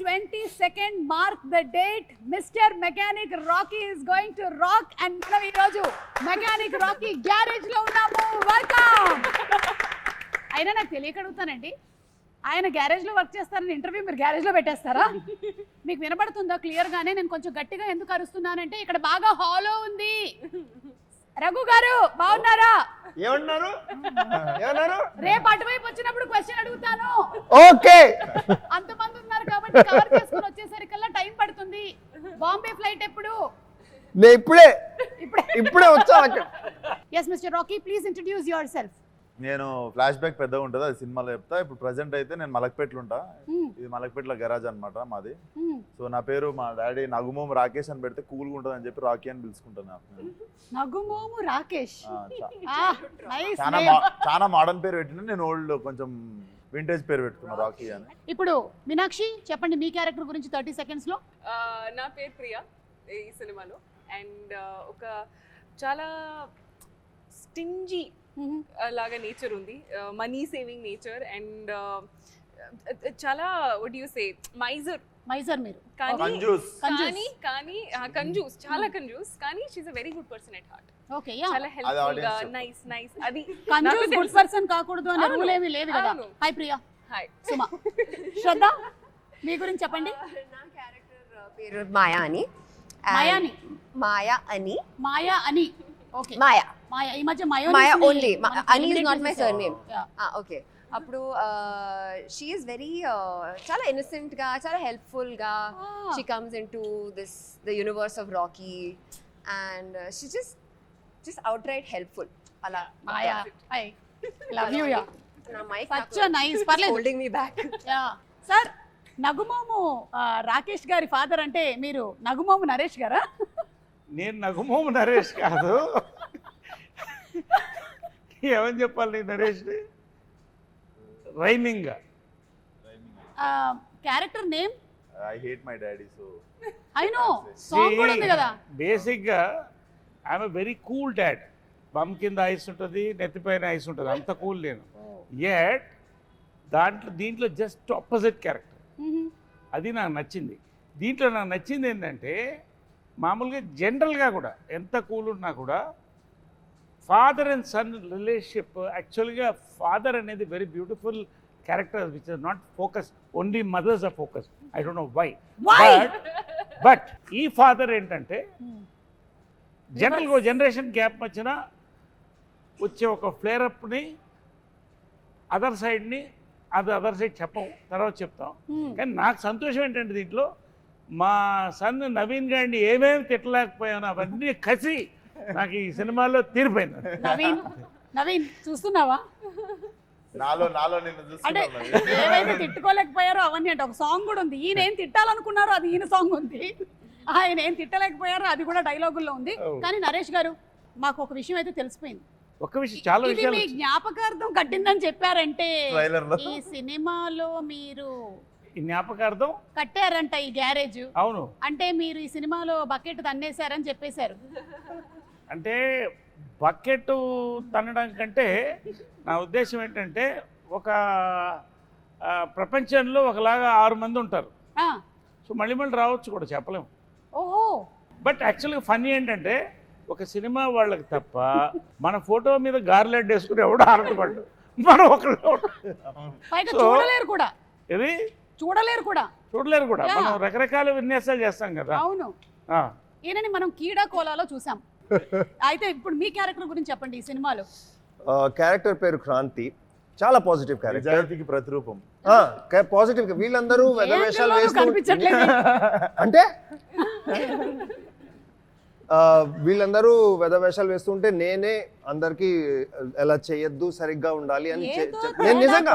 22nd mark the date. Mr. Mechanic Rocky is going to rock and మనం ఈ రోజు mechanic Rocky garage లో ఉన్నాము. వెల్కమ్. అయినా నాకు తెలియక అడుగుతానండి, ఆయన గ్యారేజ్ లో వర్క్ చేస్తారని ఇంటర్వ్యూ మీరు గ్యారేజ్ లో పెట్టేస్తారా? మీకు వినపడుతుందా క్లియర్ గానే? నేను కొంచెం గట్టిగా ఎందుకు అరుస్తున్నానంటే ఇక్కడ బాగా హాలో ఉంది. రఘు గారు బాగున్నారా? ఏమన్నారు? రేపు అటువైపు వచ్చినప్పుడు క్వశ్చన్ అడుగుతాను. ఓకే. అంతమంది ఉన్నారు కాబట్టి కవర్ చేసుకొని వచ్చేసరికల్లా టైం పడుతుంది. బాంబే ఫ్లైట్ ఎప్పుడు? నేను ఇప్పుడే వచ్చా. yes Mr. Rocky, please introduce yourself. నేను ఫ్లాష్ బ్యాక్ పెద్దగా ఉంటుంది, అది సినిమాలో చెప్తా. ఇప్పుడు ప్రజెంట్ అయితే నేను మలక్పేటలో ఉంటా. ఇది మలక్పేటలో గరాజ్ అనమాట మాది. సో నా పేరు మా డాడీ నగుమోము రాకేష్ అని పెడితే కూల్గా ఉంటుంది అని చెప్పి రాకీ అని పిలుచుకుంటాను. నగుమోము రాకేష్ చాలా మోడర్న్ పేరు పెట్టిన, నేను ఓల్డ్ కొంచెం వింటేజ్ పేరు పెట్టుకున్నా రాకీ అని. ఇప్పుడు మీనాక్షి చెప్పండి మీ క్యారెక్టర్ గురించి 30 seconds లో. నా పేరు ప్రియా ఈ సినిమాలో. అండ్ ఒక చాలా స్టింజీ లాగా నేచర్ ఉంది, మనీ సేవింగ్ నేచర్. అండ్ చాలా వాట్ యు సే మైజర్ మీరు. కానీ కంజూస్, చాలా కంజూస్. కానీ she is a very good person at heart. Okay yeah, చాలా హెల్ప్ఫుల్ గా నైస్. అది కంజూస్ గుడ్ పర్సన్ కాకూడదు అనే రూల్ ఏమీ లేదు కదా. హాయ్ ప్రియా. హాయ్ సుమా. శ్రద్ధ మీ గురించి చెప్పండి. నా క్యారెక్టర్ పేరు మాయా అని. మాయా అని. ఓకే మాయా. ఈ మధ్య మాయా ఓన్లీ. అని is not my surname. Okay. అప్పుడు షీ ఈస్ వెరీ చాలా ఇన్నోసెంట్ గా, చాలా హెల్ప్ఫుల్ గా she comes into the universe of Rocky and she just out right helpful. అలా Maya. I love you ya. నా మైక్ సచ్ నైస్. పర్లేదు, holding me back. Yeah sir. నగుమోము Rakesh గారి father అంటే మీరు నగుమోము నరేష్ గారా? నేను నగుమోము నరేష్ కాదు. ఏమని చెప్పాలి Naresh? Rhyming character name I hate my daddy. So I know song కూడా ఉంది కదా. బేసిక్గా I'm very cool dad. Bum కింద ఐస్ ఉంటుంది, నెత్తిపైన ఐస్ ఉంటుంది, అంత కూల్ నేను. యట్ దీంట్లో జస్ట్ ఆపోజిట్ క్యారెక్టర్. అది నాకు నచ్చింది. దీంట్లో నాకు నచ్చింది ఏంటంటే మామూలుగా జనరల్గా కూడా ఎంత కూల్ ఉన్నా కూడా ఫాదర్ అండ్ సన్ రిలేషన్షిప్, యాక్చువల్గా ఫాదర్ అనేది very beautiful character which is not focus, only mothers are focus. I don't know why. But ఈ ఫాదర్ ఏంటంటే జనరల్గా జనరేషన్ గ్యాప్ వచ్చినా వచ్చే ఒక ఫ్లేరప్ని అదర్ సైడ్ని అదర్ సైడ్ చెప్పం, తర్వాత చెప్తాం. కానీ నాకు సంతోషం ఏంటంటే దీంట్లో మా సన్ నవీన్ గారిని ఏమేమి తిట్టలేకపోయాను అవన్నీ కసి నాకు ఈ సినిమాలో తీరిపోయింది. నవీన్ చూస్తున్నావా? నాలో అంటే ఏవైతే తిట్టుకోలేకపోయారో అవన్నీ అంటే ఒక సాంగ్ కూడా ఉంది. ఈయన ఏం తిట్టాలనుకున్నారో అది ఈయన సాంగ్ ఉంది, ఆయన ఏం తిట్టలేకపోయారో అది కూడా డైలాగుల్లో ఉంది. కానీ నరేష్ గారు మాకు ఒక విషయం అయితే తెలిసిపోయింది. ఒక విషయం, చాలా ఇది మీ జ్ఞాపకార్థం కట్టిందని చెప్పారంటే ఈ సినిమాలో మీరు జ్ఞాపకార్థం కట్టారంట ఈ గ్యారేజ్. అవును. అంటే మీరు ఈ సినిమాలో బకెట్ తన్నేశారని చెప్పేశారు. అంటే బకెట్ తన్నడం కంటే నా ఉద్దేశం ఏంటంటే ఒక ప్రపంచంలో ఒకలాగా 6 మంది ఉంటారు. సో మళ్ళీ రావచ్చు కూడా చెప్పలేము. ఓహో. బట్ యాక్చువల్గా ఫన్నీ ఏంటంటే ఒక సినిమా వాళ్ళకి తప్ప మన ఫోటో మీద గార్లెట్ వేసుకుని ఎవడో ఆరటపడ్డు, మనం ఒకళ్ళు చూడలేరు కూడా. ఇది చూడలేరు కూడా. మనం రకరకాల విన్యాసాలు చేస్తాం కదా. అవును. ఈయనని మనం కీడా కోలాలో చూసాం. అయితే ఇప్పుడు మీ క్యారెక్టర్ గురించి చెప్పండి ఈ సినిమాలో. క్యారెక్టర్ పేరు క్రాంతి. చాలా పాజిటివ్ క్యారెక్టర్, నిజాయితీకి ప్రతిరూపం. పాజిటివ్. వీళ్ళందరూ వేషాలు వేస్తూ అంటే వీళ్ళందరూ వేషాలు వేస్తుంటే నేనే అందరికి ఎలా చేయొద్దు, సరిగ్గా ఉండాలి అని నేను నిజంగా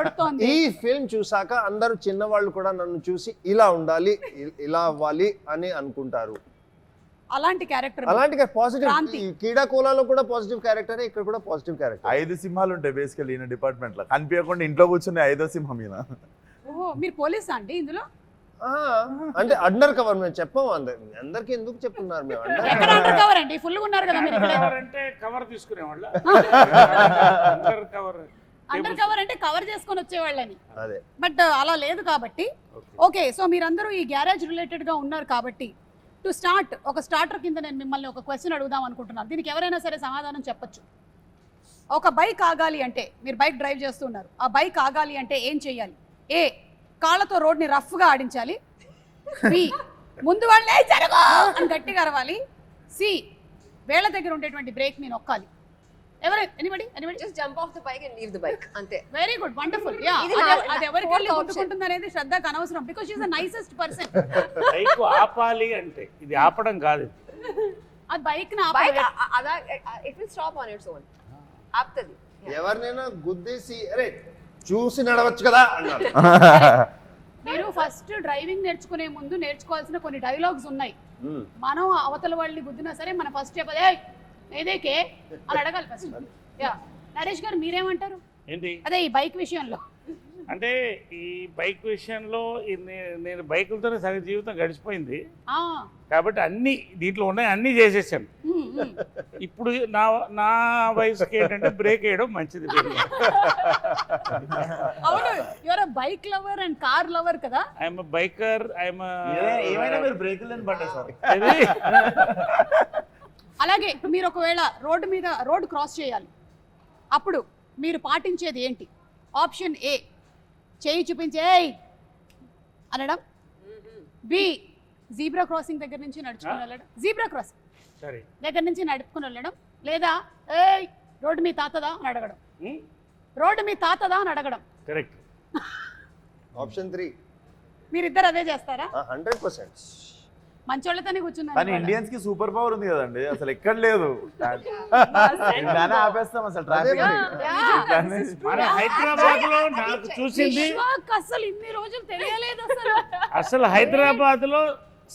ఈ ఫిల్మ్ చూసాక అందరూ చిన్నవాళ్ళు కూడా నన్ను చూసి ఇలా ఉండాలి, ఇలా అవ్వాలి అని అనుకుంటారు. అలాంటి క్యారెక్టర్ పాజిటివ్. కీడా కోలాలో కూడా పాజిటివ్ క్యారెక్టర్, ఇక్కడ కూడా పాజిటివ్ క్యారెక్టర్. 5 సింహాలు ఉంటాయి బేసికల్ ఈయన డిపార్ట్మెంట్ లో. కనిపించకుండా ఇంట్లో కూర్చుని 5వ సింహం ఈయన. మీరు పోలీసా అండి ఇందులో? అంటే అండర్ కవర్. మేము చెప్పాము అందరికి. ఎందుకు చెప్తున్నారు? మేము అండర్ కవర్ అండి, ఫుల్ ఉన్నారు కదా మీరు. అంటే కవర్ తీసుకునేవాళ్ళ. అండర్ కవర్ అండర్ కవర్ అంటే కవర్ చేసుకొని వచ్చేవాళ్ళని, అదే బట్ అలా లేదు కాబట్టి. ఓకే, సో మీరందరూ ఈ గ్యారేజ్ రిలేటెడ్ గా ఉన్నారు కాబట్టి టు స్టార్ట్ ఒక స్టార్టర్ కింద నేను మిమ్మల్ని ఒక క్వశ్చన్ అడుగుదాం అనుకుంటున్నాను. దీనికి ఎవరైనా సరే సమాధానం చెప్పొచ్చు. ఒక బైక్ ఆగాలి అంటే, మీరు బైక్ డ్రైవ్ చేస్తున్నారు, ఆ బైక్ ఆగాలి అంటే ఏం చేయాలి? ఏ, కాళ్ళతో రోడ్ని రఫ్గా ఆడించాలి. బి, ముందు వాళ్ళే జరగో అని గట్టిగా అరవాలి. సి, వేళ్ళ దగ్గర ఉండేటువంటి బ్రేక్ ని నొక్కాలి. Anybody Just jump off the bike and leave the bike. అంతే. Very good, wonderful. యా, అది ఎవరికి వెళ్ళి గుర్తుకుంటుంది అనేది శ్రద్ధకు అనవసరం, because she is the nicest person. Bike ఆపాలి అంటే ఇది ఆపడం కాదు, అది బైక్ ని Bike ఆపాలి. it will stop on its own. ఆపుతుంది. ఎవరినైనా గుద్దేసి అరే చూసి నడవచ్చు కదా అన్నారు. మీరు ఫస్ట్ డ్రైవింగ్ నేర్చుకునే ముందు నేర్చుకోవాల్సిన కొన్ని డైలాగ్స్ ఉన్నాయి. మనం అవతల వాళ్ళని గుద్దినా సరే మన ఫస్ట్ చెప్పదే ఏదేకే అని అడగాలి ఫస్ట్. యా, నరేష్ గారు మీరేమంటారు? ఏంటి అదే ఈ బైక్ విషయంలో. అంటే ఈ బైక్ విషయంలో నేను బైకులతోనే సగం జీవితం గడిచిపోయింది ఆ, కాబట్టి అన్ని దీంట్లో ఉన్నాయి, అన్నీ చేసేసాను. ఇప్పుడు నా వయసుకి ఏంటంటే బ్రేక్ వేయడం మంచిది. అవును, your a bike lover and car lover కదా. ఐఎమ్ బైకర్, ఐఎమ్ ఏమైనా మీరు బ్రేకులు లేని బండి సార్. అలాగే మీరు ఒకవేళ రోడ్డు క్రాస్ చేయాలి, అప్పుడు మీరు పాటించేది ఏంటి? ఆప్షన్ ఏ, చేయి చూపించే అనడం. బి, జీబ్రా క్రాసింగ్ దగ్గర నుంచి నడుచుకుని వెళ్ళడం, జీబ్రా క్రాసింగ్ సరే దగ్గర నుంచి నడుపుకుని వెళ్ళడం. లేదా ఏయ్ రోడ్డు మీ తాతదా అని అడగడం. రోడ్డు మీ తాతదా అని అడగడం. కరెక్ట్. ఆప్షన్ 3. మీరిద్దరు అదే చేస్తారా? 100%. మంచోళ్ళతోనే కానీ కూర్చున్నారు. ఇండియన్స్ కి సూపర్ పవర్ ఉంది కదండి, అసలు ఎక్కడ లేదు. ఇలానే ఆపేస్తాం అసలు ట్రాఫిక్. మన హైదరాబాద్ లో నాకు చూసింది విశ్వాక్ అసలు ఇన్ని రోజులు తెలియలేదు అసలు. అసలు హైదరాబాద్ లో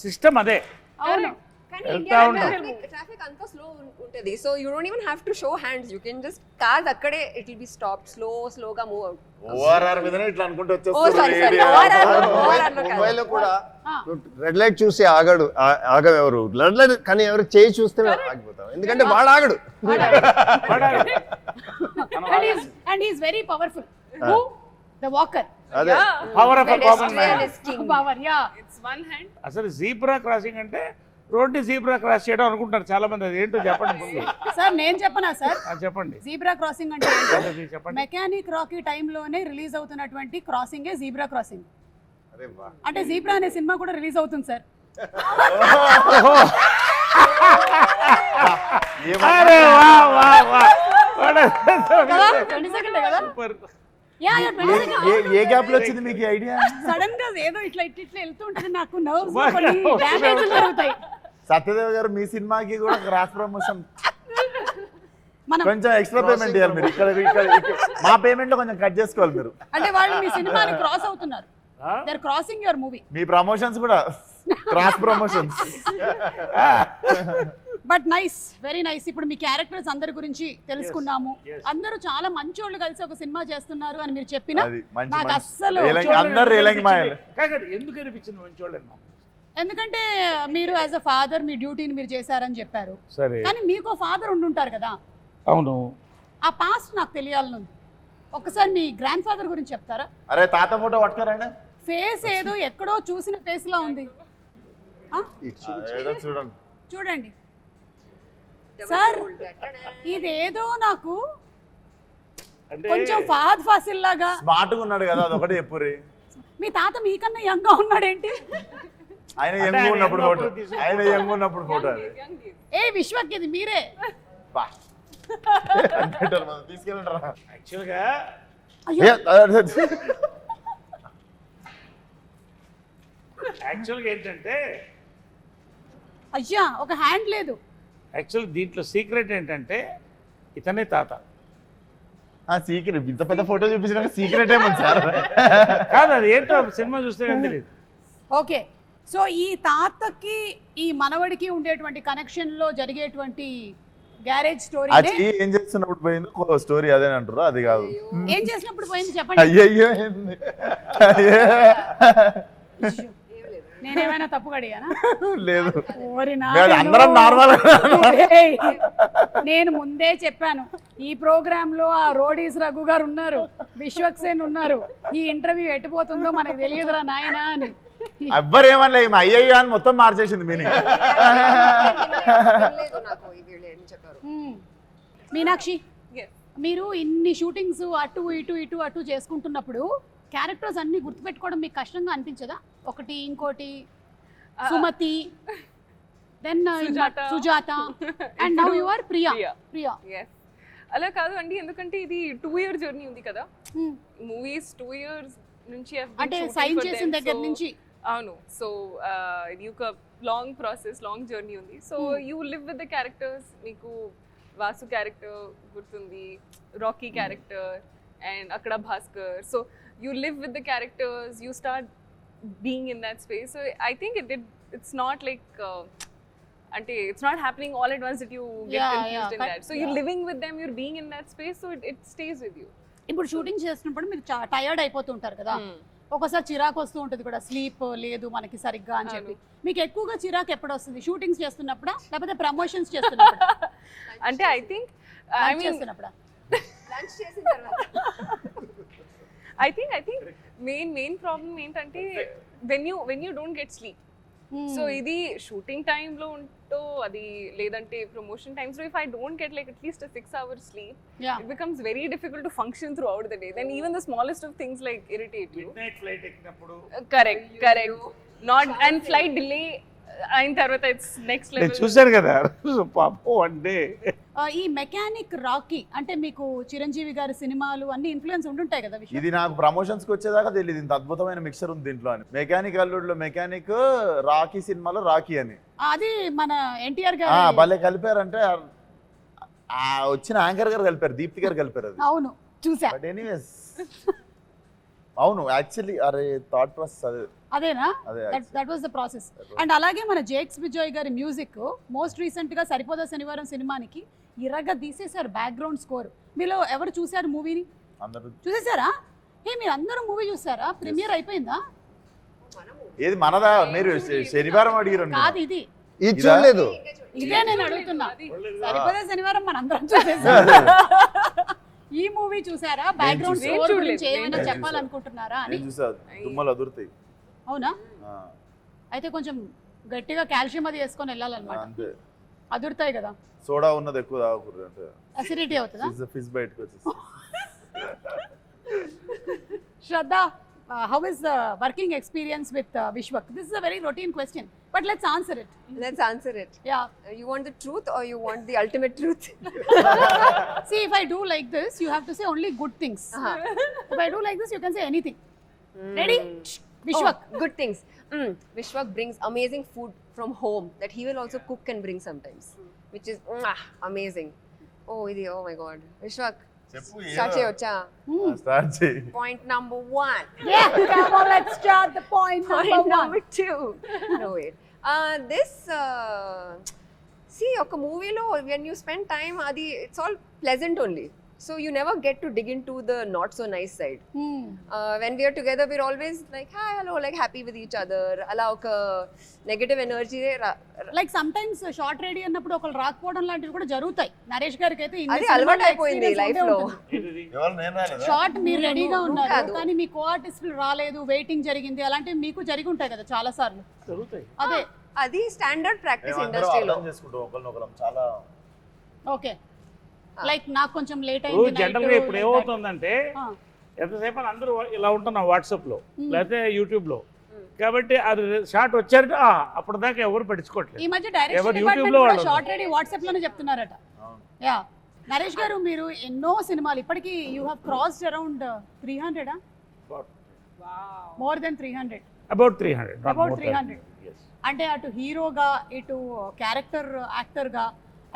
సిస్టమ్ అదే. అవును, కానీ వెళ్తా ఇండియా ఉంటాం. ట్రాఫిక్ అంతా స్లో ఉంటుంది. So you don't even have to show hands. You can just cars అక్కడే ఇట్ విల్ బి స్టాప్డ్, స్లోగా మూవ్ అవుట్. ఓఆర్ఆర్ మీదనే ఇట్లా అనుకుంటూ sorry. ముంబైలో కూడా రెడ్ లైట్ చూసి ఆగవెవరు, రెడ్ లైట్ కానీ ఎవరు చేయి చూస్తే ఆగిపోతాం, ఎందుకంటే వాడు ఆగడు. And he's very powerful. Who? The walker. అదే power of common man. Power, yeah. It's one hand. అసలు జీబ్రా క్రాసింగ్ అంటే రోడ్డు జీబ్రా క్రాస్ చేయడం అనుకుంటారు చాలా మంది. అది ఏంటో చెప్పండి ముందు. సార్ నేను చెప్పనా సార్? చెప్పండి. జీబ్రా క్రాసింగ్ అంటే అది చెప్పండి. మెకానిక్ రాకీ టైంలోనే రిలీజ్ అవుతున్నటువంటి క్రాసింగే జీబ్రా క్రాసింగ్. అరే వా. అంటే జీబ్రా అనే సినిమా కూడా రిలీజ్ అవుతుంది సార్. అరే వా వా వా. కదా 22nd కదా? సూపర్. Yeah, 22nd. ఏ గ్యాప్ లో వచ్చింది మీకు ఐడియా? సడన్ గా ఏదో ఇట్లా వెళ్తూ ఉంటుంది, నాకు నర్వ్స్ కొన్ని డ్యామేజ్ జరుగుతాయి. సత్యదేవ్ గారు మీ సినిమాకి కూడా క్రాస్ ప్రమోషన్ మనం కొంచెం ఎక్స్ట్రా పేమెంట్ ఇవ్వాలి మీరు. ఇక్కడ మా పేమెంట్ లో కొంచెం కట్ చేసుకోవాలి మీరు. అంటే వాళ్ళు మీ సినిమాని క్రాస్ అవుతున్నారు. They are crossing your movie. మీ ప్రమోషన్స్ కూడా cross promotions. But nice, very nice. ఇప్పుడు మీ క్యారెక్టర్స్ అందరి గురించి తెలుసుకున్నాము. అందరూ చాలా మంచోళ్ళు కలిసి ఒక సినిమా చేస్తున్నారు అని మీరు చెప్పినా అది మంచి నాకు మంచి అస్సలు అందరు రేలంగి మాయలు. కాదు, ఎందుకు అనిపించింది మంచోళ్ళని? ఎందుకంటే మీరు యాజ్ అ ఫాదర్ మీ డ్యూటీని మీరు చేశారని చెప్పారు. సరే, కానీ మీకు ఫాదర్ ఉండుంటారు కదా. అవును. ఆ పాస్ట్ నాకు తెలియాలని ఉంది. ఒకసారి మీ గ్రాండ్ ఫాదర్ గురించి చెప్తారా? అరే తాత ఫోటో పట్టుకోరండి. ఫేస్ ఏదో ఎక్కడో చూసిన ఫేస్ లా ఉంది. ఏదో చూడండి. చూడండి సార్, ఇదేదో నాకు అంటే కొంచెం ఫహద్ ఫాసిల్ లాగా. స్మార్ట్ గా ఉన్నాడు కదా, అదొకటి చెప్పుర్రి. మీ తాత మీకన్నా యంగ్ గా ఉన్నాడేంటి? ఆయన యంగ్ ఉన్నప్పుడు ఫోటో, ఆయన యంగ్ ఉన్నప్పుడు ఫోటో అది. ఏ విశ్వక్, ఇది మీరే. బా. తీసుకెళ్ళండి రా. యాక్చువల్గా ఏంటంటే అయ్యా ఒక హ్యాండ్ లేదు. యాక్చువల్ దీంట్లో సీక్రెట్ ఏంటంటే ఇతనే తాత. సీక్రెట్ ఇంత పెద్ద ఫోటో చూపించినాక సీక్రెట్ ఏమో సార్. కాదు, అది ఏంటో సినిమా చూస్తే కానీ తెలియదు. ఓకే, సో ఈ తాతకి ఈ మనవడికి ఉండేటువంటి కనెక్షన్ లో జరిగేటువంటి గ్యారేజ్ స్టోరీ. ఏం చేస్తున్నప్పుడు పోయిందో స్టోరీ అదే అంటారు, అది కాదు. ఏం చేసినప్పుడు పోయింది చెప్పండి. అయ్యయ్యో నేనేమైనా తప్పుగా అడిగానా? లేదు ఓరి లేదు, అందరం నార్మల్. ఏయ్, నేను ముందే చెప్పాను ఈ ప్రోగ్రామ్ లో ఆ రోడీస్ రఘు గారు ఉన్నారు, విశ్వక్సేన్ ఉన్నారు, ఈ ఇంటర్వ్యూ ఎట్టుపోతుందో మనకు తెలియదురా నాయనా అని. ఎవ్వరు ఏమనలే, ఈమె అయ్యయ్యా అని మొత్తం మార్చేసింది మీనింగ్. నాకు ఈ వీళ్ళు ఏం చెప్పారు. మీనాక్షి, Yes. మీరు ఇన్ని షూటింగ్స్ అటు ఇటు ఇటు అటు చేసుకుంటున్నప్పుడు క్యారెక్టర్స్ అన్ని గుర్తుపెట్టుకోవడం మీకు కష్టంగా అనిపించదా? ఒకటి ఇంకోటి Sumathi, then Sujatha, and now you are Priya. Priya Yes. అలా కాదు అండి, ఎందుకంటే ఇది 2 year జర్నీ ఉంది కదా. మూవీస్ 2 years నుంచి I've been అంటే shooting సైన్ for చేసిన them, దగ్గర so- నుంచి. అవును. సో ఇది ఒక లాంగ్ ప్రాసెస్, లాంగ్ జర్నీ ఉంది. So you live with the characters. మీకు వాసు క్యారెక్టర్ గుర్తుంది, రాకీ క్యారెక్టర్, అండ్ అక్కడ Bhaskar. So you live with the characters, you start being in that space. So I think it's not like అంటే it's not happening all at once that you get confused in that. So you living with them, you're being in that space, so it stays with you. ఇప్పుడు shooting చేస్తున్నప్పుడు మీరు tired అయిపోతుంటారు కదా, ఒకసారి చిరాకు వస్తూ ఉంటుంది కూడా, స్లీప్ లేదు మనకి సరిగ్గా అని చెప్పి. మీకు ఎక్కువగా చిరాకు ఎప్పుడు వస్తుంది? షూటింగ్స్ చేస్తున్నప్పుడా లేకపోతే ప్రమోషన్స్ చేస్తున్నప్పుడు? అంటే ఐ థింక్ ఐ మీన్ చేస్తున్నప్పుడా? లంచ్ చేసిన తర్వాత ఐ థింక్ మెయిన్ ప్రాబ్లమ్ ఏంటంటే when you don't get sleep. So ఇది షూటింగ్ టైంలో ఉంటో అది, లేదంటే ప్రమోషన్ టైమ్స్ లో, if I don't get like at least 6 hours sleep, it becomes very difficult to function throughout the day. Then even the smallest of things like irritate you. Midnight flight ఎక్కినప్పుడు Correct. Not and flight delay అయిన తర్వాత it's next నేను level. చూశాను కదా పాపం one day. ఈ mechanic Rocky అంటే మీకు చిరంజీవి గారి సినిమాలు అన్ని ఇన్ఫ్లుయెన్స్ ఉంటుంటాయి కదా విశ్వ? ఇది నాకు ప్రమోషన్స్ కి వచ్చేదాకా తెలియదు ఇంత అద్భుతమైన మిక్సర్ ఉంది దీంట్లో అని. మెకానిక్ అల్లుడులో మెకానిక్, రాకీ సినిమాలో రాకీ అని. అది మన ఎన్టీఆర్ ఆ, గారు. భలే కలిపారంటే ఆ వచ్చిన యాంకర్ గారు కలిపారు, దీప్తి గారు కలిపారు అది. అవును, చూసా. బట్ ఎనీవేస్ అవును, యాక్చువల్లీ అరే థాట్ ప్రాసెస్ అదే. అదేనా? అదే that was the process. And అలాగే మన జేక్స్ విజయ్ గారి మ్యూజిక్ మోస్ట్ రీసెంట్ గా సరిపోదా శనివారం సినిమానికి ఇరగా తీసేశారు బ్యాక్గ్రౌండ్ స్కోర్. మీలో ఎవరు చూసారు మూవీని? అందరూ చూసేసారా? మీరు అందరూ మూవీ చూసారా? ప్రీమియర్ అయిపోయిందా? ఏది మనదా? మీరు శనివారం అడిగారు కాదు, ఇది ఇది చూడలేదు. ఇదే నేను అడుగుతున్నా. సరిపోదా శనివారం మన అందరం చూసేసాం. ఈ మూవీ చూసారా? బ్యాక్గ్రౌండ్ చూసా. స్కోర్ గురించి ఏమైనా చెప్పాలనుకుంటున్నారా అని? నేను చూసా, దుమ్మలు అదురుతాయి. అవునా? ఆ, అయితే కొంచెం గట్టిగా కాల్షియం అది వేసుకొని వెళ్ళాలన్నమాట. అంతే. అదురుతాయి కదా, సోడా ఉన్నది ఎక్కువ తాగకూడదు అంటే అసిడిటీ అవుతుందా? ఫిష్ బయటకు వచ్చేసి. Shraddha, how is the working experience with Vishwak? This is a very routine question, but let's answer it. let's answer it. Yeah. You want the truth or you want the ultimate truth? See, if I do like this, you have to say only good things. If I do like this, you can say anything. Ready? Vishwak. Oh, good things. Vishwak brings amazing food from home that he will also cook and bring sometimes, which is amazing. Oh my God. Vishwak, చెప్పు start cheyocha. Start చేయి. Point number 1. Yeah, come on, let's start the point Point number 1. number 2. No, wait. See, oka movie lo when you spend time, adi it's all pleasant only. So you never get to dig into the not so nice side. When we are together, we're always like, hi, hello, like happy with each other. Ala oka negative energy. Like sometimes short ready అన్నప్పుడు ఒకళ్ళు రాకపోవడం లాంటివి కూడా జరుగుతాయి. నరేష్ గారికి అయితే అది అలవాటు అయిపోయింది లైఫ్ లో. ఎవరు నేను రాలేదా? షార్ట్ మీరు రెడీగా ఉన్నారు కాదు. కానీ మీ కో ఆర్టిస్టులు రాలేదు, వెయిటింగ్ జరిగింది, అలాంటివి మీకు జరిగి ఉంటాయి కదా చాలా సార్లు. జరుగుతాయి. అదే అది స్టాండర్డ్ ప్రాక్టీస్ మేమందరం ఇండస్ట్రీలో. అర్థం చేసుకుంటాం ఒకరినొకరం చాలా. ఓకే, లైక్ నాకు కొంచెం లేట్ ఇప్పుడు అయింది జనరల్గా ఇప్పుడు ఏమవుతుందంటే ఎంతసేపు అని అందరూ ఇలా ఉంటున్నాం వాట్సాప్లో లేకపోతే యూట్యూబ్లో, కాబట్టి అది షార్ట్ వచ్చారంటే అప్పుడు దాకా ఎవరు పట్టించుకోవట్లేదు. ఈ మధ్య డైరెక్షన్ ఎవరు డిపార్ట్మెంట్ యూట్యూబ్లో కూడా వాళ్ళు షార్ట్ రెడీ వాట్సాప్ లోనే చెప్తున్నారట. యా, నరేష్ గారు మీరు ఎన్నో సినిమాలు ఇప్పటికీ you have crossed around 300 more than 300. About 300. About 300. అంటే అటు హీరోగా ఇటు క్యారెక్టర్ యాక్టర్గా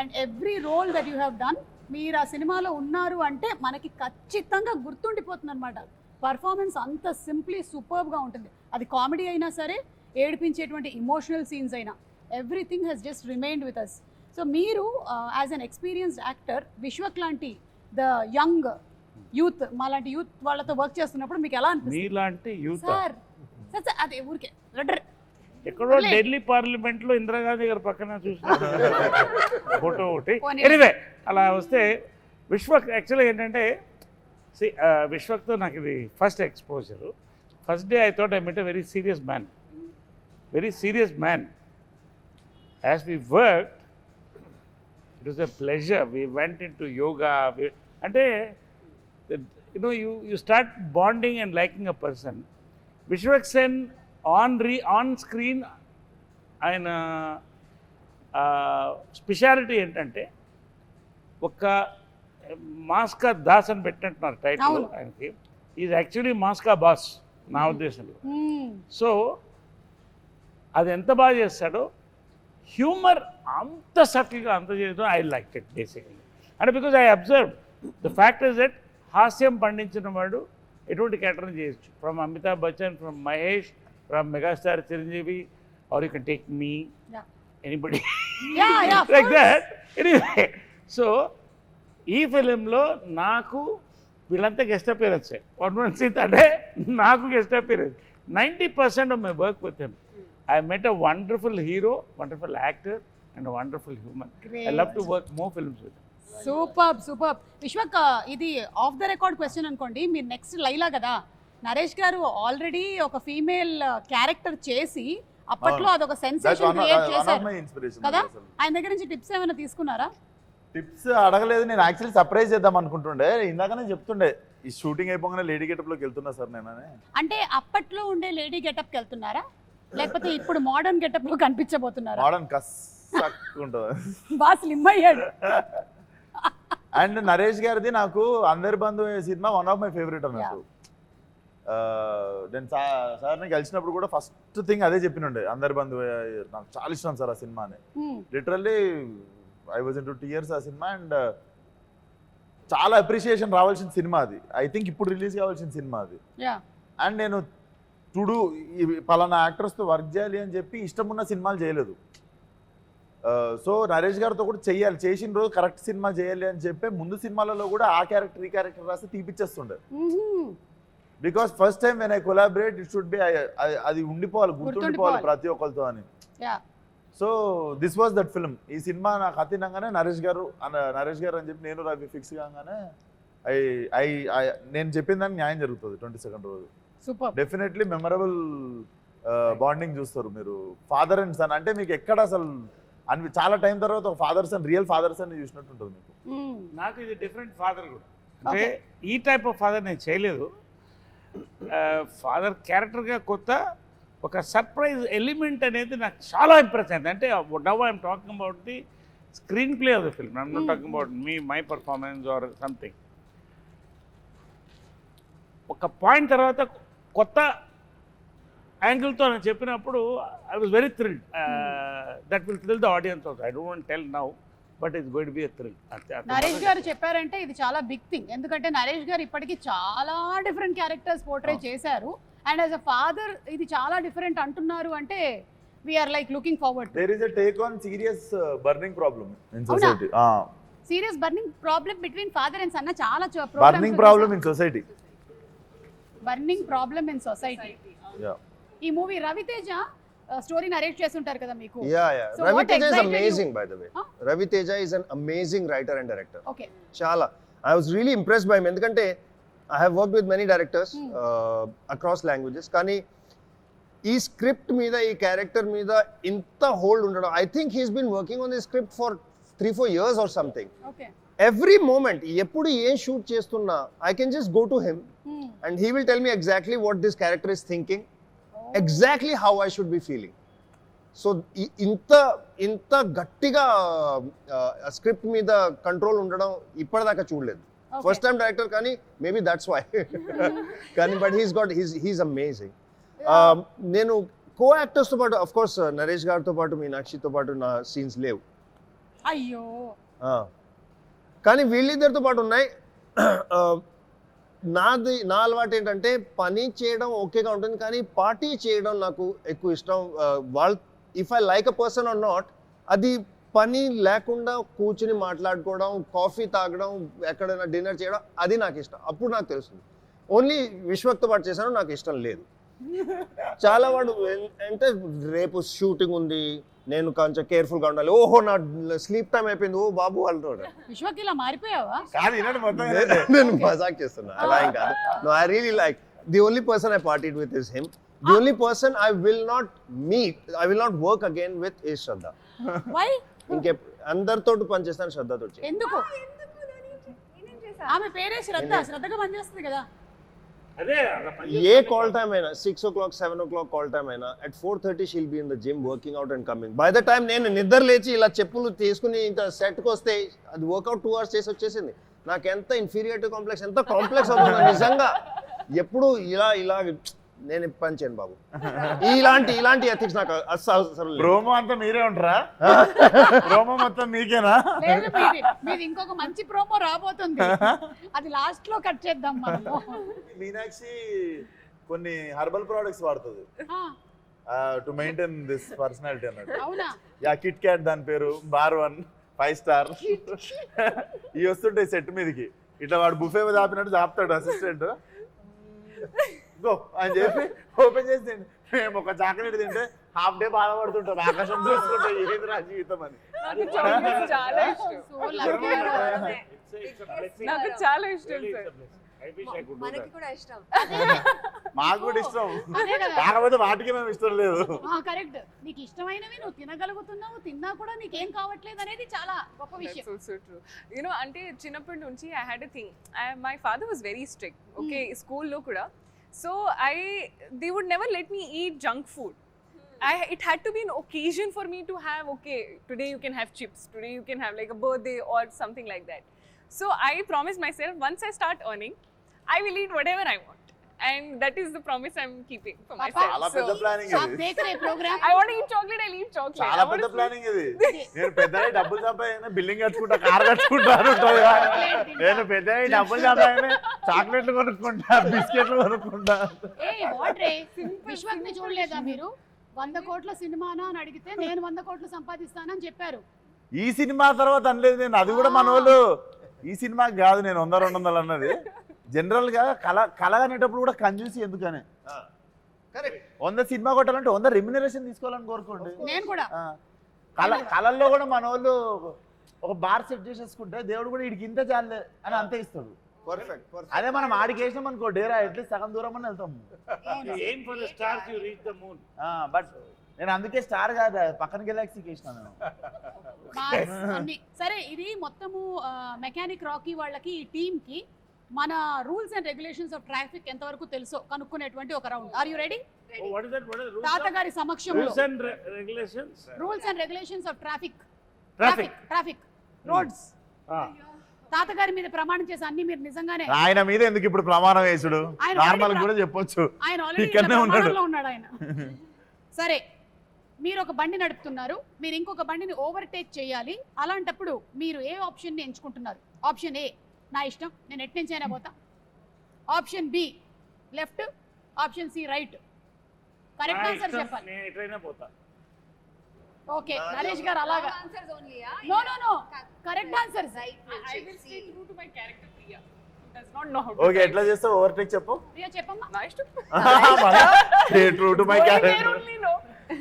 and every role that you have done, మీరు ఆ సినిమాలో ఉన్నారు అంటే మనకి ఖచ్చితంగా గుర్తుండిపోతుంది అనమాట. పర్ఫార్మెన్స్ అంత సింప్లీ సూపర్బ్గా ఉంటుంది. అది కామెడీ అయినా సరే, ఏడిపించేటువంటి ఇమోషనల్ సీన్స్ అయినా, everything has just remained with us. So మీరు as an experienced actor Vishwak లాంటి ద యంగ్ యూత్, మాలాంటి యూత్ వాళ్ళతో వర్క్ చేస్తున్నప్పుడు మీకు ఎలా అనిపిస్తుంది? మీలాంటి యూత్ సార్ అదే ఊరికే ఎక్కడో ఢిల్లీ పార్లమెంట్లో ఇందిరాగాంధీ గారి పక్కన చూసిన ఫోటో ఒకటి. ఎనివే అలా వస్తే విశ్వక్ యాక్చువల్గా ఏంటంటే విశ్వక్తో నాకు ఇది first exposure. First day I thought I met a very serious man. As we work it was a pleasure. We went into yoga. అంటే you start bonding and liking a person. Vishwak Sen on screen ఆయన speciality ఏంటంటే ఒక మాస్కా దాస్ అని పెట్టినట్టున్నారు title ఆయనకి. Is actually మాస్కా boss నా ఉద్దేశంలో. So అది ఎంత బాగా చేస్తాడో, హ్యూమర్ అంత సటిల్గా అంత చేయడం ఐ లైక్ ఇట్ బేసికలీ. అంటే because I observe the fact is that హాస్యం పండించిన వాడు ఎటువంటి క్యారెక్టర్ చేయొచ్చు. From Amitabh Bachchan, from Mahesh, from megastar Chiranjeevi, or you can take me, anybody like that. Anyway, so ఈ ఫిలింలో నాకు వీళ్ళంతా గెస్ట్ అపియరెన్సే. వన్ సీట్ అంటే నాకు guest appearance. 90% of my work with him. I met a wonderful hero, wonderful actor, and a wonderful human. I love to work more films with him. Super. Vishwak, ఇది of the record question అనుకోండి. మీరు next Laila కదా, నరేష్ గారు already ఒక female character చేసి అప్పట్లో అదొక sensation create చేశారు కదా. ఆయన దగ్గర నుంచి టిప్స్ ఏమైనా తీసుకున్నారా? టిప్స్ అడగలేదు. నేను యాక్చువల్లీ సర్ప్రైజ్ చేద్దాం అనుకుంటుండే. ఇందాకనే చెప్తుండే ఈ షూటింగ్ అయిపోగానే లేడీ గెటప్లోకి వెళ్తున్నా సార్ నేను. అంటే అప్పట్లో ఉండే లేడీ గెటప్కి వెళ్తున్నారా, లేకపోతే ఇప్పుడు మోడర్న్ గెటప్ లో కనిపించబోతున్నారా? మోడర్న్ కస్సక్కుంటుంది, బాగా స్లిమ్ అయ్యాడు. అండ్ నరేష్ గారిది నాకు అందరి బంధు సినిమా వన్ ఆఫ్ మై ఫేవరెట్ అన్నట్టు. నేను సార్ని కలిసినప్పుడు కూడా ఫస్ట్ థింగ్ అదే చెప్పినుండే, అందరి బంధు నాకు చాలా ఇష్టం సార్ ఆ సినిమాని. Literally I was in 2 years ఆ సినిమా. అండ్ చాలా అప్రిషియేషన్ రావాల్సిన సినిమా అది. ఐ థింక్ ఇప్పుడు రిలీజ్ కావాల్సిన సినిమా అది. అండ్ నేను టుడు పలానా యాక్టర్స్తో వర్క్ చేయాలి అని చెప్పి ఇష్టం ఉన్న సినిమాలు చేయలేదు. సో నరేష్ గారితో కూడా చెయ్యాలి, చేసిన రోజు కరెక్ట్ సినిమా చేయాలి అని చెప్పి ముందు సినిమాలలో కూడా ఆ క్యారెక్టర్ ఈ క్యారెక్టర్ రాస్తే తీపిచ్చేస్తుండే. Because first time when I collaborate it should be, అది ఉండిపోవాలి, గుర్తుండిపోవాలి ప్రతి ఒక్కరితో అని. So this was that film. ఈ సినిమా నాకు అతినంగానే నరేష్ గారు అని చెప్పి నేను రవి ఫిక్స్ కాగానే నేను చెప్పిన దానికి న్యాయం జరుగుతుంది 22nd రోజు. డెఫినెట్లీ మెమరబుల్ బాండింగ్ చూస్తారు మీరు. ఫాదర్ అండ్ సన్ అంటే మీకు ఎక్కడ అసలు చాలా టైం తర్వాత ఒక father son, real father son చూసినట్టు ఉంటుంది మీకు. నాకు ఇది డిఫరెంట్ ఫాదర్ కూడా. అంటే ఈ టైప్ ఆఫ్ ఫాదర్ నేను చేయలేదు. ఫాదర్ క్యారెక్టర్గా కొత్త ఒక సర్ప్రైజ్ ఎలిమెంట్ అనేది నాకు చాలా ఇంప్రెస్ అయింది. అంటే now I'm talking about the screen play of the film. I'm not talking about my performance or something. ఒక పాయింట్ తర్వాత కొత్త యాంగిల్తో నేను చెప్పినప్పుడు I was very thrilled. That will thrill the audience also. I don't want tell now, but it's going to be a thrill. Naresh గారు చెప్పారంటే ఇది చాలా big thing. ఎందుకంటే నరేష్ గారు ఇప్పటికీ చాలా డిఫరెంట్ క్యారెక్టర్స్ పోర్ట్రే చేశారు. అండ్ యాజ్ అ ఫాదర్ ఇది చాలా డిఫరెంట్ అంటున్నారు అంటే we are like looking forward. There is a take on serious burning problem in society. Serious burning problem between father and son. చాలా burning problem in society. Burning problem in society. ఈ movie Raviteja story narrate చేస్తుంటారు కదా మీకు. Raviteja is amazing by the way. Raviteja is an amazing writer and director. Okay. చాలా I was really impressed by him ఎందుకంటే I have worked with many directors across languages, కానీ ఈ script మీద ఈ క్యారెక్టర్ మీద ఇంత హోల్డ్ ఉండడం, I think he's been working on this script for 3-4 years or something. Okay. Every moment ఎప్పుడు ఏం షూట్ చేస్తున్నా I can just go to him and he will tell me exactly what this character is thinking, exactly how I should be feeling. So ఇంత గట్టిగా script మీద control ఉండడం ఇప్పటిదాకా చూడలేదు. First time director కానీ మేబీ దట్స్ వై. కానీ but he's amazing. నేను కో యాక్టర్స్తో పాటు అఫ్ కోర్స్ నరేష్ గారితో పాటు మీనాక్షితో పాటు నా సీన్స్ లేవు. అయ్యో. కానీ వీళ్ళిద్దరితో పాటు ఉన్నాయి. నా అలవాటు ఏంటంటే పని చేయడం ఓకేగా ఉంటుంది, కానీ పార్టీ చేయడం నాకు ఎక్కువ ఇష్టం. వాళ్ళు if I like a person are not, అది పని లేకుండా కూర్చుని మాట్లాడుకోవడం, కాఫీ తాగడం, ఎక్కడైనా డిన్నర్ చేయడం, అది నాకు ఇష్టం. అప్పుడు నాకు తెలుస్తుంది. ఓన్లీ విశ్వక్తో పాటు చేశాను, నాకు ఇష్టం లేదు. చాలా వాడు అంటే రేపు షూటింగ్ ఉంది, నేను కొంచెం కేర్ఫుల్ గా ఉండాలి, ఓహో నా స్లీప్ టైం అయిపోయింది, ఓ బాబు అంటాడు. విశ్వకి ఇలా మారిపోయావా? కాదు వినండి మొత్తం నేను మజాక్ చేస్తున్నా, అలా ఏం కాదు. No, I really like the only person I partied with is him. The only person I will not meet, I will not work again with is Shraddha. Why? అందరితో పనిచేస్తాను, శ్రద్ధతో చేయను. ఎందుకు? ఆమె పేరే శ్రద్ధ, శ్రద్ధగా పనిచేస్తుంది కదా. అదే ఏ కాల్ టైమ్ అయినా 6 o'clock 7 o'clock కాల్ టైమ్ అయినా at 4:30 she'll be in the gym working out and coming. By the time నేను నిద్ర లేచి ఇలా చెప్పులు తీసుకుని ఇంకా సెట్కి వస్తే అది వర్కౌట్ 2 hours చేసి వచ్చేసింది. నాకు ఎంత ఇన్ఫీరియారిటీ కాంప్లెక్స్, ఎంత కాంప్లెక్స్ అవుతుంది నిజంగా. ఎప్పుడు ఇలా నేను పని చేయను బాబు. ఇలాంటి ఎథిక్స్ నాకు అసలు లేదు. ప్రోమో అంతా మీరే ఉంటారా? ప్రోమో మొత్తం మీకేనా? లేదు, మీది ఇంకొక మంచి ప్రోమో రాబోతుంది, అది లాస్ట్ లో కట్ చేద్దాం మనము. మీనాక్షి కొన్ని హర్బల్ ప్రోడక్ట్స్ వాడుతుంది టు మెయింటైన్ దిస్ పర్సనాలిటీ అన్నట్టు. అవునా? యా, కిట్ క్యాట్ దాని పేరు, బార్ 1 5 star. ఇవి వస్తుంటాయి సెట్ మీదకి, ఇట్లా వాడు బుఫే మీద ఆపినట్టు ఆపుతాడు అసిస్టెంట్, గో అని చెప్పి ఓపెన్ చేసి తిండి. మేము ఒక చాక్లెట్ తింటే హాఫ్ డే బాధపడుతుంటాం, ఆకాశం చూసుకుంటే ఏది రా జీవితం అని. నాకు చాక్లెట్స్ చాలా ఇష్టం. So lucky. నాకు చాలా ఇష్టం సార్. మనకి కూడా ఇష్టం, మాకు కూడా ఇష్టం, అదే కదా. కాకపోతే వాటికి మేము ఇష్టం లేదు. కరెక్ట్. నీకు ఇష్టమైనవి నువ్వు తినగలుగుతున్నావు, తిన్నా కూడా నీకేం కావట్లేదు అనేది చాలా గొప్ప విషయం. That's also true. You know, అంటే చిన్నప్పటి నుంచి I had a thing. My father was very strict. Okay, స్కూల్లో కూడా. So they would never let me eat junk food. It had to be an occasion for me to have, okay, today you can have chips, today you can have like a birthday or something like that. So I promised myself, once I start earning, I will eat whatever I want. And that is the promise I'm keeping for myself. చాలా పెద్ద So planning आप ఇది, देख रहे programme? I want to eat chocolate, I'll eat chocolate. చాలా I want పెద్ద to planning ఇది. నేను పెద్దగా డబ్బులు సంపాదన బిల్డింగ్ కట్టుకుంటా, కార్ కట్టుకుంటా అని ఉంటుంది కదా. నేను పెద్దగా డబ్బులు సంపాదన చాక్లెట్లు కొనుక్కుంటా, బిస్కెట్లు కొనుక్కుంటా. వాట్ రే, విశ్వక్ని చూడలేదా మీరు? 100 కోట్ల సినిమానా అని అడిగితే నేను 100 కోట్లు సంపాదిస్తానని చెప్పారు. ఈ సినిమా తర్వాత అనలేదు నేను, అది కూడా మన వాళ్ళు ఈ సినిమాకి కాదు నేను 100-200 అన్నది. జనరల్ గా కళ అనేటప్పుడు కూడా కంజూసి ఎందుకని, 100 సినిమా కొట్టాలంటే 100 రెమ్యునరేషన్ తీసుకోవాలని కోరుకోండి. నేను కూడా కళల్లో కూడా మన వాళ్ళు ఒక బార్ సెట్ చేసేసుకుంటే దేవుడు కూడా వీడికి ఇంత చాలే అని అంతే ఇస్తాడు. అదే మనం ఆడికి వేసినాం అనుకో డేరా, ఎట్లీస్ట్ సగం దూరం అని వెళ్తాం. aim for the stars, you reach the moon. But నేను అందుకే స్టార్ కాదు, పక్కన గెలాక్సీకి వేసినాను నేను. సరే, ఇది మొత్తము మెకానిక్ రాకీ వాళ్ళకి, ఈ టీమ్ కి మన rules and regulations of traffic ఎంతవరకు తెలుసో కనుక్కునేటువంటి ఒక round. Are you ready? Oh, what is that? What is rules? తాతగారి సమక్షంలో Rules and regulations. Rules and regulations of traffic Traffic. Roads. Ah. తాతగారి మీద ప్రమాణం చేసి అన్ని మీరు నిజంగానే, ఆయన మీద ఎందుకు ఇప్పుడు ప్రమాణం వేసుడు, ఆయన నార్మల్ already కూడా చెప్పొచ్చు, ఆయన ఆల్రెడీ ఇక్కడనే ఉన్నాడు. ఉన్నాడు ఆయన. సరే, మీరు ఒక బండి నడుపుతున్నారు, మీరు ఇంకొక బండిని ఓవర్టేక్ చేయాలి. అలాంటప్పుడు మీరు ఏ ఆప్షన్ని ఎంచుకుంటున్నారు? ఆప్షన్ ఏ, నా ఇష్టం, నేను ఎటు నుంచి అయినా పోతా. Option B, left. Option C, right. Correct answer చెప్పాలి. నేను ఎట్లయినా పోతా. ఓకే, నరేష్ గారు అలాగా. Answers only. No, correct answer. I will stay true to my character, Priya. Who does not know how to okay, drive. ఎట్లా చేస్తావు ఓవర్టేక్ చెప్పు. ప్రియా చెప్పమ్మా. నా ఇష్టం. True to my Only character. there only no.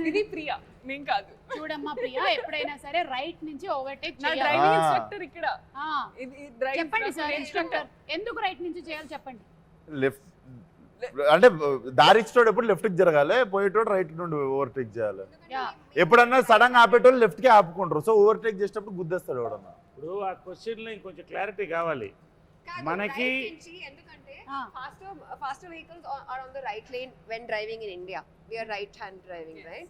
ఇది ప్రియా, నేను కాదు. చూడమ్మా ప్రియా, ఎప్పుడైనా సరే రైట్ నుంచి ఓవర్టేక్ నా చేయాలి. డ్రైవింగ్ ఇన్స్ట్రక్టర్ ఇక్కడ. ఆ, ఇది డ్రైవింగ్ చెప్పండి సార్ ఇన్స్ట్రక్టర్, ఎందుకు రైట్ నుంచి చేయాలి చెప్పండి. లెఫ్ట్ అంటే దారి ఇచ్చేటోడు ఎప్పుడు లెఫ్ట్ కి జరగాలి, పోయేటోడు రైట్ నుండి ఓవర్టేక్ చేయాలి. యా, ఎప్పుడన్నా సడన్ గా ఆపేటోళ్ళు లెఫ్ట్ కి ఆపుకుంటారు, సో ఓవర్టేక్ చేసేటప్పుడు గుద్దేస్తాడు ఎవడన్నా. ఇప్పుడు ఆ క్వశ్చన్ లో ఇంకొంచెం క్లారిటీ కావాలి మనకి. ఎందుకంటే ఆ. faster vehicles are on the right lane when driving in India. We are right hand driving, right?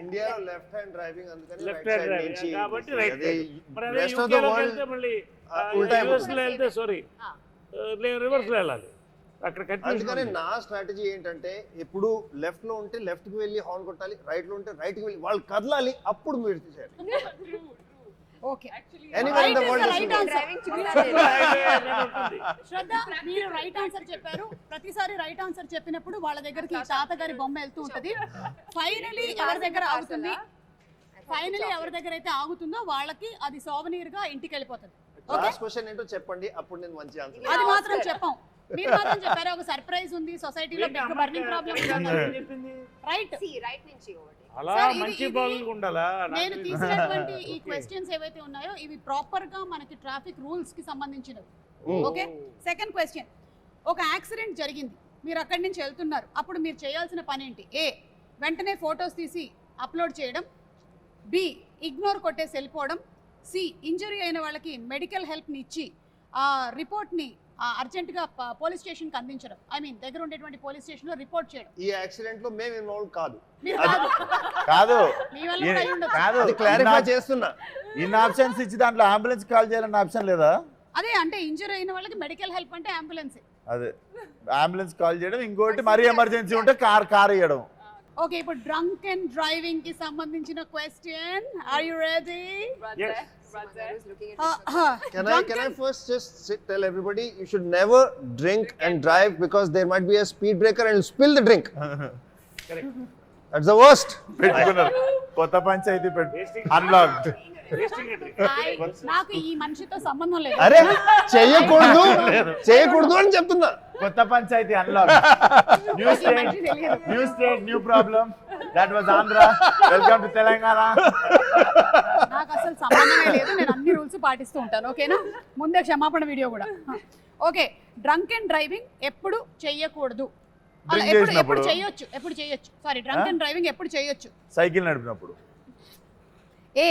ఇండియాలో లెఫ్ట్ హ్యాండ్ డ్రైవింగ్, అందుకని లెఫ్ట్ హ్యాండ్ డ్రైవింగ్ కాబట్టి రైట్. మరి అదే రెస్ట్ ఆఫ్ ద UK లో వరల్డ్ వెళ్తే మళ్ళీ ఉల్టా రివర్స్ లో వెళ్తే సారీ రివర్స్ లో వెళ్ళాలి, అక్కడ అందుకని కన్ఫ్యూజన్. నా స్ట్రాటజీ ఏంటంటే ఎప్పుడు లెఫ్ట్ లో ఉంటే లెఫ్ట్ కి వెళ్ళి హార్న్ కొట్టాలి, రైట్ లో ఉంటే రైట్ కి వెళ్ళి వాళ్ళు కదలాలి, అప్పుడు మీరు చేయాలి. Okay. Anywhere in the world is right good. Answer. Driving చూడాలి. శ్రద్ధ, మీరు రైట్ ఆన్సర్ చెప్పారు. ప్రతిసారి రైట్ ఆన్సర్ చెప్పినప్పుడు వాళ్ళ దగ్గరికి తాతగారి బొమ్మ వెళ్తూ ఉంటది. ఫైనలీ ఎవరి దగ్గర ఆగుతుంది, ఫైనలీ ఎవరి దగ్గర అయితే ఆగుతుందో వాళ్ళకి అది సోవనీర్ గా ఇంటికి వెళ్ళిపోతుంది. లాస్ట్ క్వశ్చన్ ఏంటో చెప్పండి, అప్పుడు నేను మంచి ఆన్సర్. అది మాత్రం చెప్పాం. మీరు మాత్రం చెప్పారా ఒక సర్ప్రైజ్ ఉంది సొసైటీలో big burning problem right right నుంచి అలా Sir, ఇది- మంచి ఇది- బాగులు ఉండాలా నేను తీసినటువంటి ఈ క్వశ్చన్స్ ఏవైతే ఉన్నాయో ఇవి ప్రాపర్ గా మనకి ట్రాఫిక్ రూల్స్ కి సంబంధించినవి ఓకే సెకండ్ క్వశ్చన్ ఒక యాక్సిడెంట్ జరిగింది మీరు అక్కడి నుంచి వెళ్తున్నారు అప్పుడు మీరు చేయాల్సిన పని ఏంటి ఏ వెంటనే ఫొటోస్ తీసి అప్లోడ్ చేయడం బి ఇగ్నోర్ కొట్టేసి వెళ్ళిపోవడం సి ఇంజరీ అయిన వాళ్ళకి మెడికల్ హెల్ప్ని ఇచ్చి ఆ రిపోర్ట్ని అర్జెంటుగా పోలీస్ స్టేషన్కి అందించడం ఐ మీన్ దగ్గర ఉండేటువంటి పోలీస్ స్టేషన్లో రిపోర్ట్ చేయడం ఈ యాక్సిడెంట్ లో మేము ఇన్వాల్వ్ కాదు. మీరు కాదు కాదు మీ వల్ల కూడా అయి ఉండొచ్చు. కాదు అది క్లారిఫై చేస్తున్నా. ఇన్ని ఆప్షన్స్ ఇచ్చి దాంట్లో అంబులెన్స్ కాల్ చేయాలన్న ఆప్షన్ లేదా? అదే అంటే ఇంజరీ అయిన వాళ్ళకి మెడికల్ హెల్ప్ అంటే అంబులెన్స్ అదే అంబులెన్స్ కాల్ చేయడం, ఇంకోటి మరీ ఎమర్జెన్సీ ఉంటే కార్ ఇవ్వడం. ఓకే ఇప్పుడు డ్రంక్ అండ్ డ్రైవింగ్ కి సంబంధించిన question are you ready Yes. Can I first just tell everybody you should never drink and drive because there might be a speed breaker and you'll spill the drink. Correct. That's the worst. పెట్టుకున్నారు కొత్త panchayat unlocked. నాకు ఈ మనిషితో సంబంధం లేదు అరే చేయకూడదు అని చెప్తున్నా. కొత్త పంచాయతీ unlock. New state new problem. That was Andhra. Welcome to Telangana. నాకు అసలు సంబంధమే లేదు నేను అన్ని రూల్స్ పాటిస్తూ ఉంటాను ఓకేనా ముందే క్షమాపణ వీడియో కూడా ఓకే డ్రంక్ అండ్ డ్రైవింగ్ ఎప్పుడు చెయ్యకూడదు అలా Drink ఎప్పుడు చేసినప్పుడు. ఎప్పుడు చేయొచ్చు సారీ డ్రంక్ అండ్ డ్రైవింగ్ ఎప్పుడు చేయొచ్చు సైకిల్ నడిపినప్పుడు. ఏ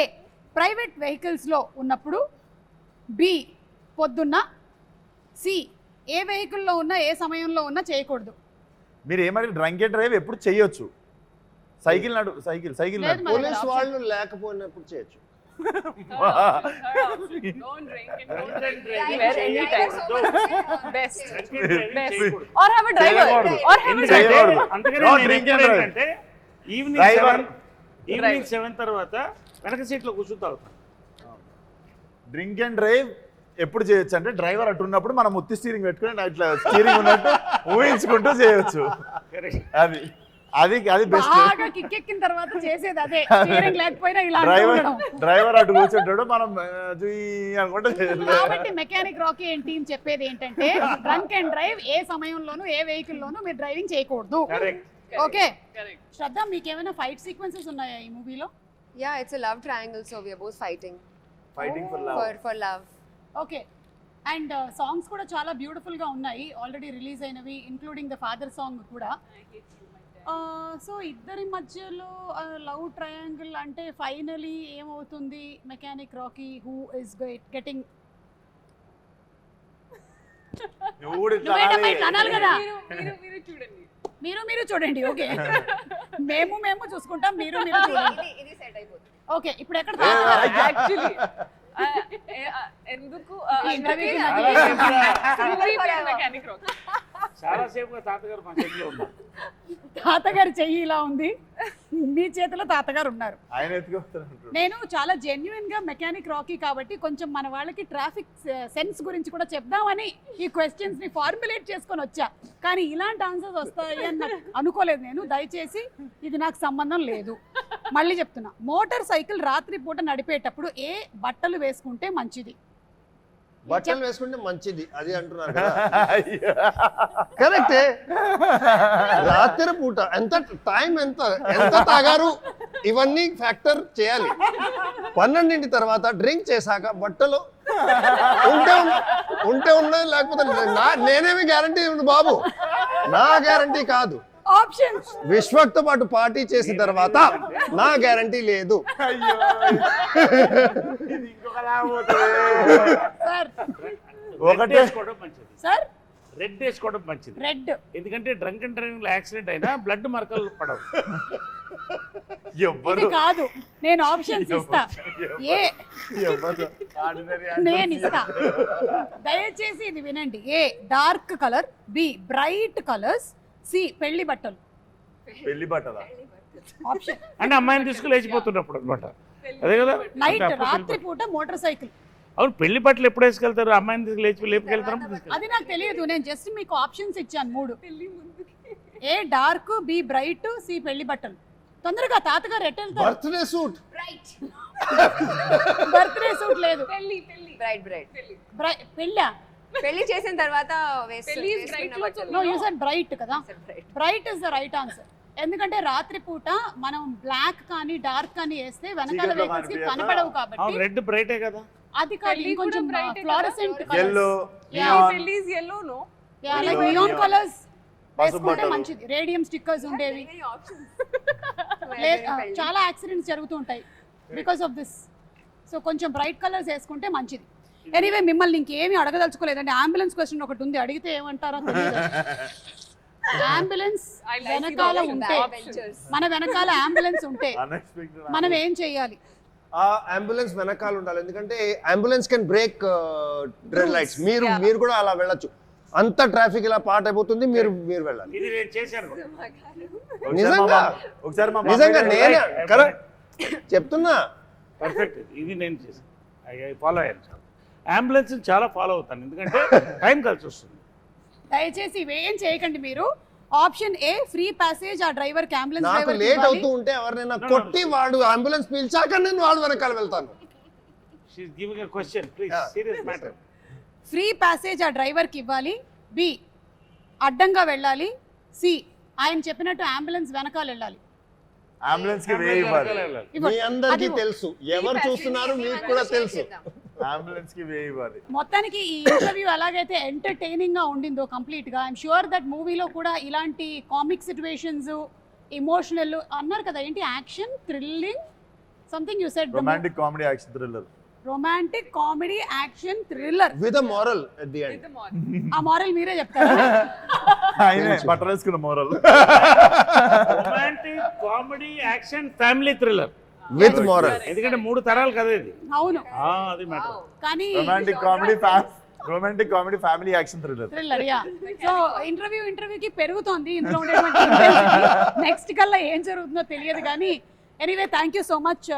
ప్రైవేట్ వెహికల్స్లో ఉన్నప్పుడు బి పొద్దున్న సి ఏ వెహికల్లో ఉన్నా ఏ సమయంలో ఉన్నా చేయకూడదు మీరు ఏమంటే డ్రంక్ అండ్ డ్రైవ్ ఎప్పుడు చేయొచ్చు. సైకిల్ లేదు నడు. మరి. పోలీస్ వాళ్ళు లేకపోయినప్పుడు చేయొచ్చు. Don't drink and don't drive anytime. Best. Or have a driver. Or have a చేయకూడదు. అందుకనే No నేను drink and ఎప్పుడు drive. ఏంటంటే Driver. ఈవినింగ్ 7 తర్వాత వెనక సీట్లో కూర్చుంటావు. డ్రింక్ అండ్ డ్రైవ్ ఎప్పుడు చేయొచ్చు అంటే డ్రైవర్ అటు ఉన్నప్పుడు మనం ముత్తి స్టీరింగ్ పెట్టుకుని ఇట్లా స్టీరింగ్ ఉన్నట్టు ఊహించుకుంటూ చేయొచ్చు. అది బెస్ట్. బాగా కిక్కెక్కిన తర్వాత చేసేది అదే స్టీరింగ్ లేకపోయినా ఇలా డ్రైవర్ అటు కూర్చుంటాడు మనం అనుకుంటే కాబట్టి మెకానిక్ రాకీ అండ్ టీమ్ చెప్పేది ఏంటంటే డ్రంక్ అండ్ డ్రైవ్ ఏ సమయంలోనూ ఏ వెహికల్ లోనూ మీరు డ్రైవింగ్ చేయకూడదు ఓకే Correct. శ్రద్ధ మీకు ఏమైనా ఫైట్ సీక్వెన్సెస్ ఉన్నాయా ఈ మూవీలో Yeah, it's a love triangle, so we are both fighting fighting for love. for love. Okay and songs కూడా చాలా బ్యూటిఫుల్ గా ఉన్నాయి ఆల్రెడీ రిలీజ్ అయినవి ఇంక్లూడింగ్ ద ఫాదర్ సాంగ్ కూడా సో ఇద్దరి మధ్యలో లవ్ ట్రయాంగిల్ అంటే ఫైనలీ ఏమవుతుంది mechanic Rocky who is getting అనాలి కదా మీరు చూడండి. మీరు చూడండి ఓకే మేము చూసుకుంటాం మీరు చూడండి ఇది సెట్ అయిపోతుంది. ఓకే ఇప్పుడు ఎక్కడ తాతగారు? Actually, ఎందుకు ఇంటర్వ్యూకి మెకానిక్ రాక్ చాలా సేపుగా తాతగారు మా చేతిలో ఉన్నారు. తాతగారి చెయ్యి ఇలా ఉంది మీ చేతిలో తాతగారు ఉన్నారు ఆయన ఎత్తుకొస్తాను. నేను చాలా జెన్యున్ గా మెకానిక్ రాకీ కాబట్టి కొంచెం మన వాళ్ళకి ట్రాఫిక్ సెన్స్ గురించి కూడా చెప్దామని ఈ క్వశ్చన్స్ ని ఫార్ములేట్ చేసుకొని వచ్చా కానీ ఇలాంటి ఆన్సర్స్ వస్తాయి అని నాకు అనుకోలేదు నేను దయచేసి ఇది నాకు సంబంధం లేదు మళ్ళీ చెప్తున్నా మోటార్ సైకిల్ రాత్రి పూట నడిపేటప్పుడు ఏ బట్టలు వేసుకుంటే మంచిది బట్టలు వేసుకుంటే మంచిది అది అంటున్నారు కదా. కరెక్టే. రాత్రి పూట ఎంత టైం ఎంత తాగారు ఇవన్నీ ఫ్యాక్టర్ చేయాలి. 12 తర్వాత డ్రింక్ చేశాక బట్టలు ఉంటే ఉన్నాయి లేకపోతే నేనేమి గ్యారంటీ ఉంది బాబు నా గ్యారంటీ కాదు. ఆప్షన్స్ విశ్వక్తో పాటు పార్టీ చేసిన తర్వాత నా గ్యారంటీ లేదు. సార్ ఒకటే వేసుకోవడం మంచిది. సార్ రెడ్ వేసుకోవడం మంచిది. రెడ్ ఎందుకంటే డ్రంక్ అండ్ డ్రైవింగ్ లో యాక్సిడెంట్ అయినా బ్లడ్ మరకలు పడవు. ఇది కాదు నేను ఆప్షన్స్ ఇస్తా ఏ నేను ఇస్తా దయచేసి ఇది వినండి A dark colour B bright colours C పెళ్లి బట్టలు పెళ్లి బట్టల ఆప్షన్ అంటే అమ్మాయిని తీసుకుని లేచిపోతున్నప్పుడు అనమాట. అదే కదా నైట్ అంటే అప్పుడు రాత్రి పూట మోటార్ సైకిల్ అవును పెళ్లి బట్టలు ఎప్పుడు వేసుకెళ్తారు అమ్మాయిని తీసుకు లేపుకెళ్తారు. అది నాకు తెలియదు నేను జస్ట్ మీకు ఆప్షన్స్ ఇచ్చాను 3 ఏ డార్క్ బి బ్రైట్ సి పెళ్లి బట్టలు తొందరగా తాతగారు ఎట్ వెళ్తారు బర్త్డే సూట్ బర్త్డే సూట్ లేదు Bright. పెళ్ళా పెళ్లి చేసిన తర్వాత పెళ్లి is bright లో నో యూ సెడ్ బ్రైట్ కదా, bright is the right answer. ఎందుకంటే రాత్రిపూట మనం బ్లాక్ కానీ డార్క్ కానీ వేస్తే వెనకాల చీకట్లో వెహికల్స్ కి కనిపించదా? కనపడవు కాబట్టి రెడ్ బ్రైటే కదా. అది కాదు, పెళ్లి ఇంకొంచెం కూడా bright ఏ ఫ్లోరసెంట్ ఎల్లో పెళ్లి is yellow, no? Like neon colours పసుపు వేసుకుంటే బట్టలు. మంచిది. రేడియం స్టిక్కర్స్ ఉండేవి. చాలా యాక్సిడెంట్స్ జరుగుతూ ఉంటాయి బికాస్ ఆఫ్ దిస్. సో కొంచెం బ్రైట్ కలర్స్ వేసుకుంటే మంచిది. ఎనీవే మిమ్మల్ని ఇంకేమీ అడగదలుచుకోలేదండి. అంబులెన్స్ క్వశ్చన్ ఒకటి ఉంది, అడిగితే ఏమంటారో తెలియదు. అంబులెన్స్ I like the వెనకాల option, ఉంటే, Adventures. మన వెనకాల అంబులెన్స్ ఉంటే Unexpected. మనం ఏం చేయాలి? ఆ అంబులెన్స్ వెనకాల ఉండాలి, ఎందుకంటే ambulance can break red lights. మీరు కూడా అలా వెళ్ళొచ్చు. అంత ట్రాఫిక్ ఇలా పాట్ అయిపోతుంది, మీరు వెళ్ళాలి. ఇది నేను చేశాను. నిజంగా ఒకసారి మా నిజంగా మమ్మీ నేనే కరెక్ట్ చెప్తున్నా. పర్ఫెక్ట్, ఇది నేను చేశాను. ఐ ఫాలో అయ్యాను. అంబులెన్స్ చాలా ఫాలో అవుతాను, ఎందుకంటే టైం కలిసి వస్తుంది. దయచేసి ఇవేం చేయకండి మీరు. ఆప్షన్ ఏ ఫ్రీ ప్యాసేజ్ ఆ డ్రైవర్ కి, అంబులెన్స్ నాకు డ్రైవర్ లేట్ అవుతూ ఉంటే ఎవరినైనా కొట్టి వాడు అంబులెన్స్ పీల్చాక నేను వాడు వెనకాల వెళ్తాను. She is giving a question, please, serious matter. Free passage ఆ డ్రైవర్ కి ఇవ్వాలి. బి అడ్డంగా వెళ్ళాలి. సి ఆయన చెప్పినట్టు అంబులెన్స్ వెనకాల వెళ్ళాలి. అంబులెన్స్ కి వే ఇవ్వాలి. మీ అందరికీ తెలుసు, ఎవరు చూస్తున్నారు మీకు కూడా తెలుసు. అంబులెన్స్ కి వే ఇవ్వాలి. మొత్తానికి ఈ ఇంటర్వ్యూ ఎలాగైతే ఎంటర్టైనింగ్ గా ఉండిందో కంప్లీట్ గా, ఐఎమ్ షూర్ దట్ మూవీలో కూడా ఇలాంటి కామిక్ సిచ్యువేషన్స్, ఇమోషనల్ అన్నారు కదా, ఏంటి action, thrilling, something you said, romantic comedy action thriller. Romantic comedy action thriller with moral at the end. ఆ మారల్ మీరే చెప్తారా? ఆయనే బట్టర్ వేసుకున్న moral. Romantic comedy action family thriller with moral. ఎందుకంటే 3 తరాలు కదా ఇది. అవును, అది మ్యాటర్. కానీ romantic comedy family action thriller. Thriller yeah. So ఇంటర్వ్యూకి పెరుగుతోంది ఇందులో ఉండేటువంటి నెక్స్ట్ కల్లా ఏం జరుగుతుందో తెలియదు కానీ anyway thank you so much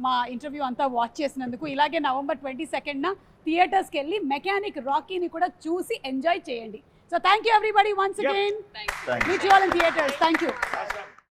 మా ఇంటర్వ్యూ అంతా వాచ్ చేసినందుకు. ఇలాగే November 22న థియేటర్స్కి వెళ్ళి మెకానిక్ రాకీని కూడా చూసి ఎంజాయ్ చేయండి. So thank you everybody once again. Thank you. Meet you all in theatres. Thank you.